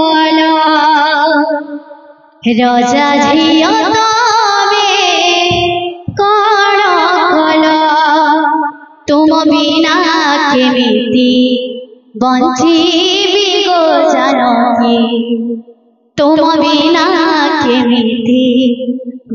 कला राजा झिया तबे कण कला तुम बिना केमिति बंचिबी गो जानकी तुम बिना केमिति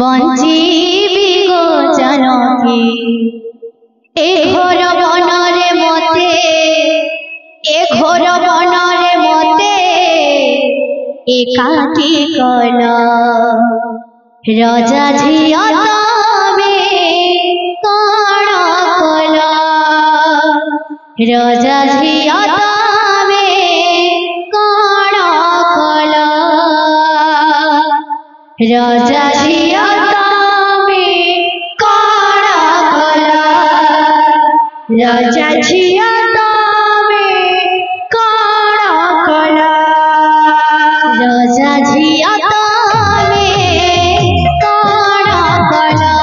बंचिबी गो जानकी ए घोर बनरे मते ए घोर बनरे मते एकाकी कला राजा झिया तबे कण कला राजा झिया तबे कण कला राजा झिया तबे कण कला राजा झिया तबे कण कला राजा झिया तबे कण कला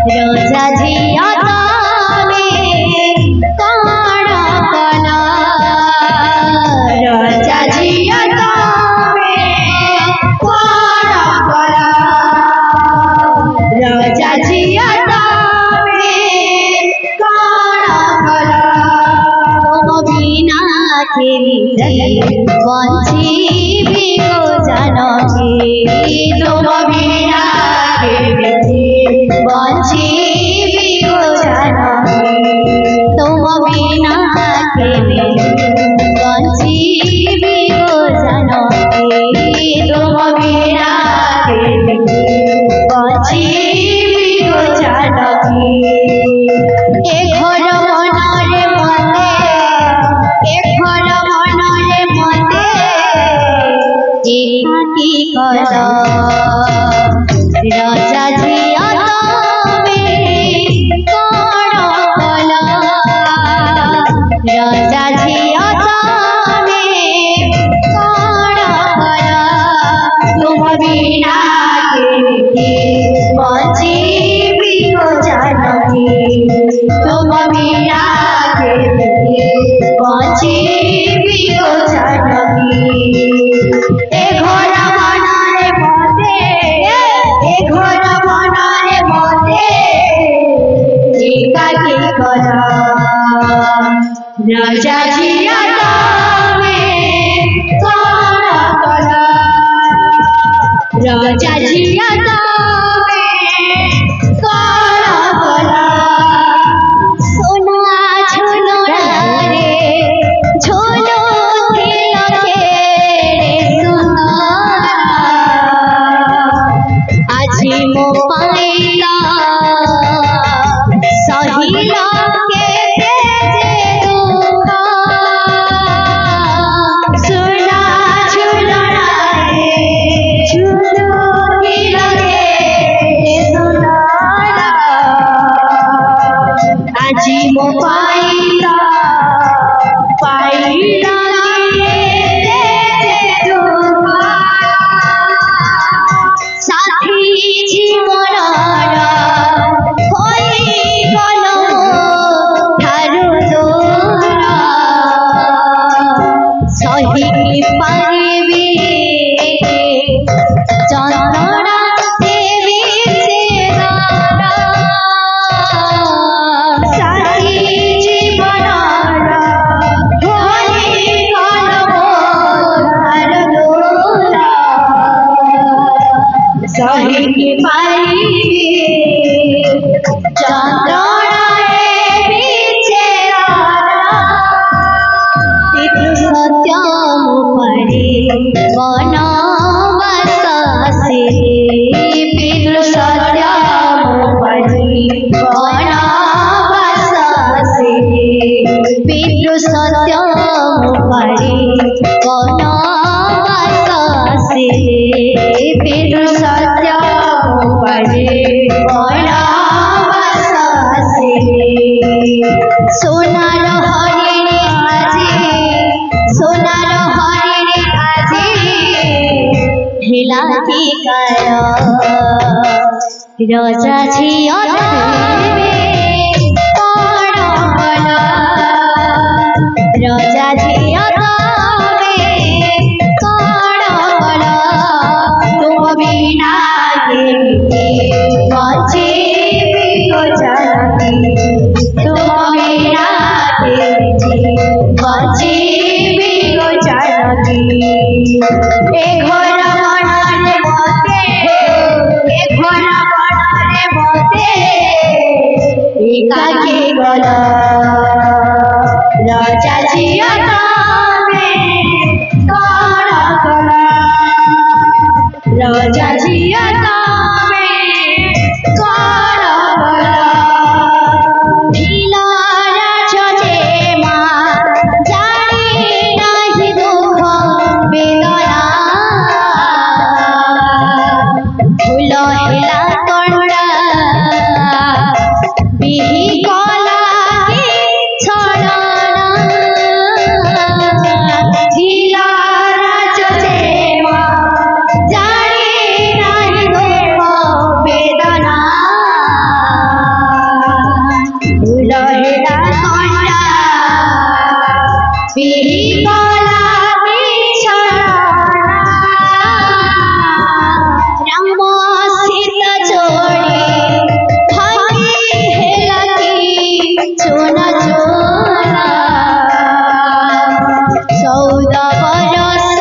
राजा झिया तबे कण कला राजा झिया तबे कण कला राजा झिया तबे कण कला तुम बिना केमिति बंचिबी गो जानकी तुम बिना केमिति बंचिबी गो जानकी तुम बिना केमिति बंचिबी गो जानकी तुम बिना केमिति बंचिबी गो जानकी ए घर बनरे मते ए घर बनरे मते एकाकी कला राजा झिया तबे कण कला राजा झिया तबे कण कला तुम बिना केमिति बंचिबी गो जानकी तुम बिना केमिति बंचिबी गो जानकी ए घोर बनरे मते ए घोर बनरे मते एकाकी कला राजा झिया तबे कण कला राजा झिया तबे कण कला सोना झुलो रे झुलो तिलके रे सुंदर আজি मो पाइला सहिला के जे दुख सोना झुलो रे झुलो तिलके रे सुंदर আজি मो पाइला पाइला के जे दुख साथी जीवनर होई गल ठारू दूर सही पारिबी चंद्रणा देवी चेहरा साथी जीवनर होई गल ठारू दूर सही पारिबी चंद्रणा देवी चेहरा पितृ सत्यम परि वनवासी पितृ सत्यम परि वनवासी पितृ सत्यम परि वनवासी पितृ सत्यम परि वनवासी सोनार हरिणी আজি सोनार हरिणी আজি हिलाकी कला राजा झिया तबे कण कला राजा झिया तबे ए घोर बणरे मते ए घोर बणरे मते एकाकी गला राजा झिया तमे कण कला राजा झिया तमे कण कला ढिला राज जेमा जानी नाही दुख वेदना फूल हेला कंडा बिही कला की छड़ना ढिला राज जेमा जानी नाही दुख वेदना फूल हेला कंडा बिही कला की छड़ना राम सीता जोड़ी भागी हेला की चोना चोना 14 बरस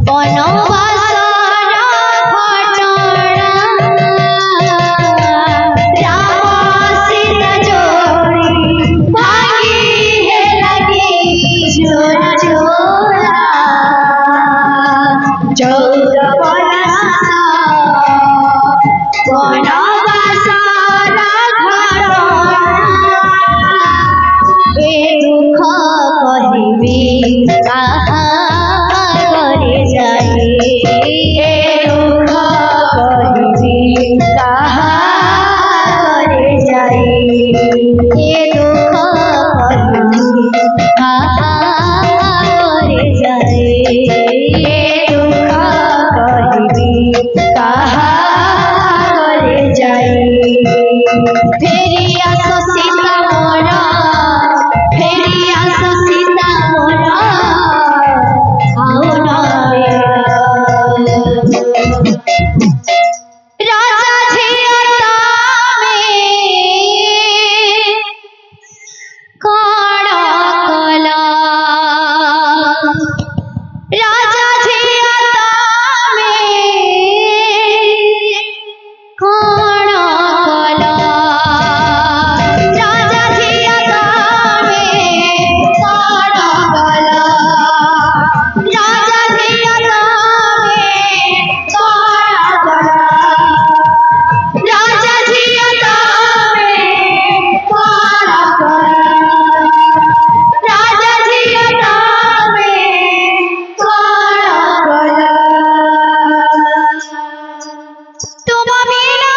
वनवासर घटना राम सीता जोड़ी भागी हेला की चोना चोना 14 बरस वनवासर घटना ए दुख कहिबी काहा करे जाई ए दुख कहिबी काहा करे जाई ए दुख कहिबी काहा करे जाई ए दुख कहिबी काहा करे जाई फेरी आस सीता मोरा फेरी आस सीता मोरा आओ नारे राजा झिया तमे कण कला राजा झिया तमे कण कला राजा झिया तमे कण कला राजा झिया तमे कण कला राजा झिया तमे कण कला राजा झिया तमे कण कला तुम बिना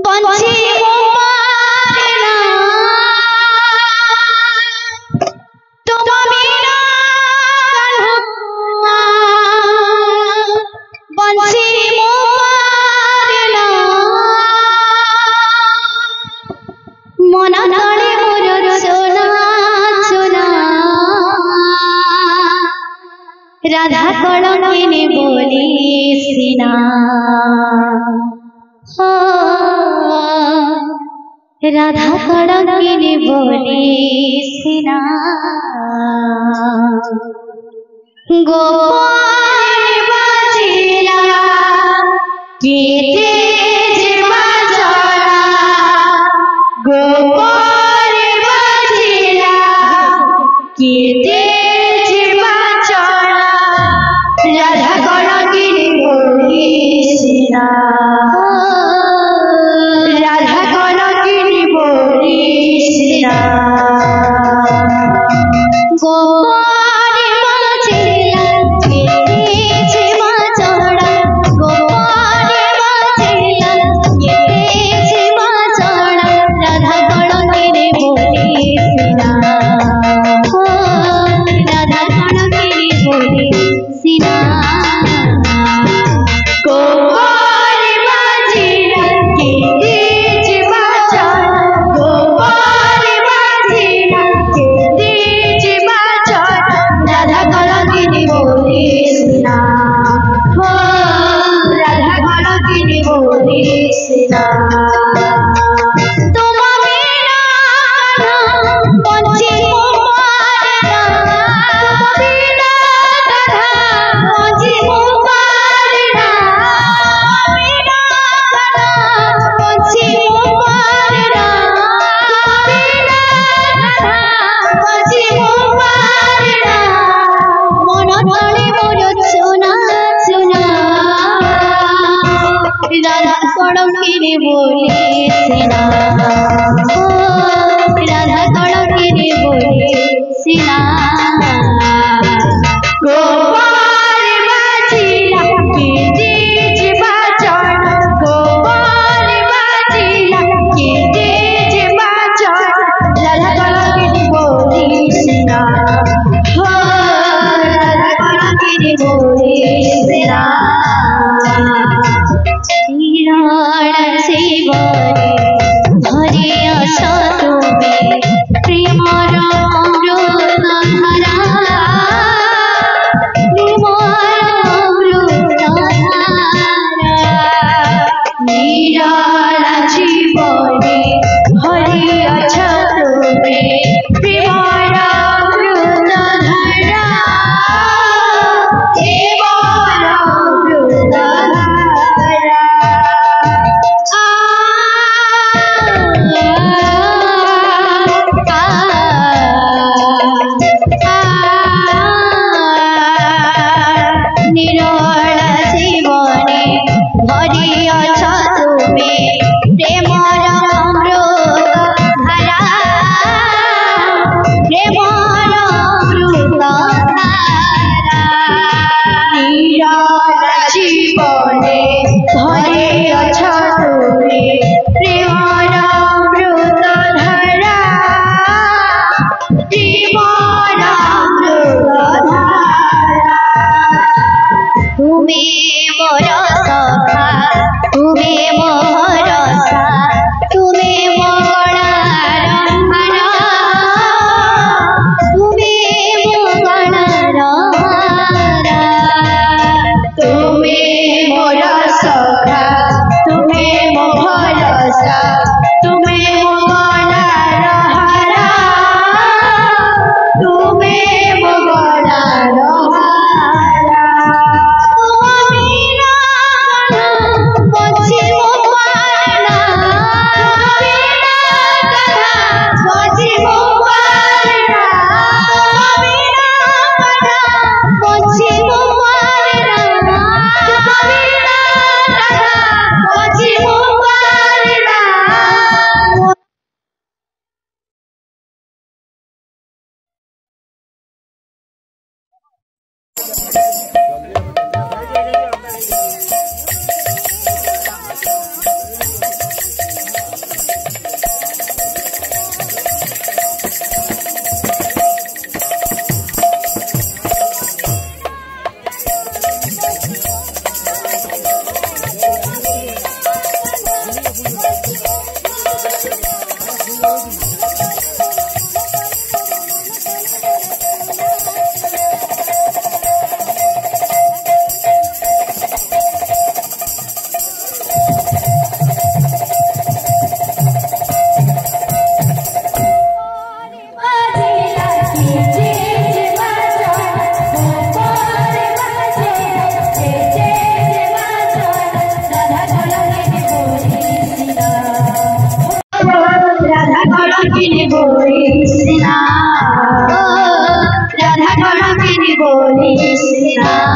बंची मारना तुम बिना बंची मारना मन तले मोर सोना सोना राधा कलंकिनी बोली सीना राधा कलंकिनी बोली सीना गोपाल बजिला कीते जीवा जड़ा गोपाल बजिला कीते जीवा जड़ा राधा कलंकिनी बोली सीना राधा कलंकिनी बोली सीना गोपाल बजिला कीते जीवा जड़ा गोपाल बजिला কলঙ্কিনী বলিসিনা রাধা কলঙ্কিনী বলিসিনা গোপাল বাজিলা কেটে যে বাজন গোপাল বাজিলা কেটে যে বাজন রাধা কলঙ্কিনী বলিসিনা রাধা কলঙ্কিনী বলিসিনা শিবরে ধরে আস তুমি প্রেমর অমৃত ধারা প্রেমর অমৃত ধারা নিরালা জীবনে ধরে আস তুমি প্রেমর অমৃত ধারা প্রেমর অমৃত ধারা নিরলা জীবনে ধরিয়াছ তুমি প্রেমর অমৃত ধারা প্রেমর অমৃত ধারা নিরলা জীবনে ধরিয়াছ তুমি প্রেমর অমৃত ধারা প্রেমর অমৃত ধারা তুমি মোর সখা তুমি মোর রসা তুমি মঙ্গলার হারা তুমি মঙ্গলার হারা তুমি মোর সখা তুমি মোর রসা তুমি মঙ্গলার হারা তুমি মঙ্গলার হারা রাধা কলঙ্কিনী বলিসিনা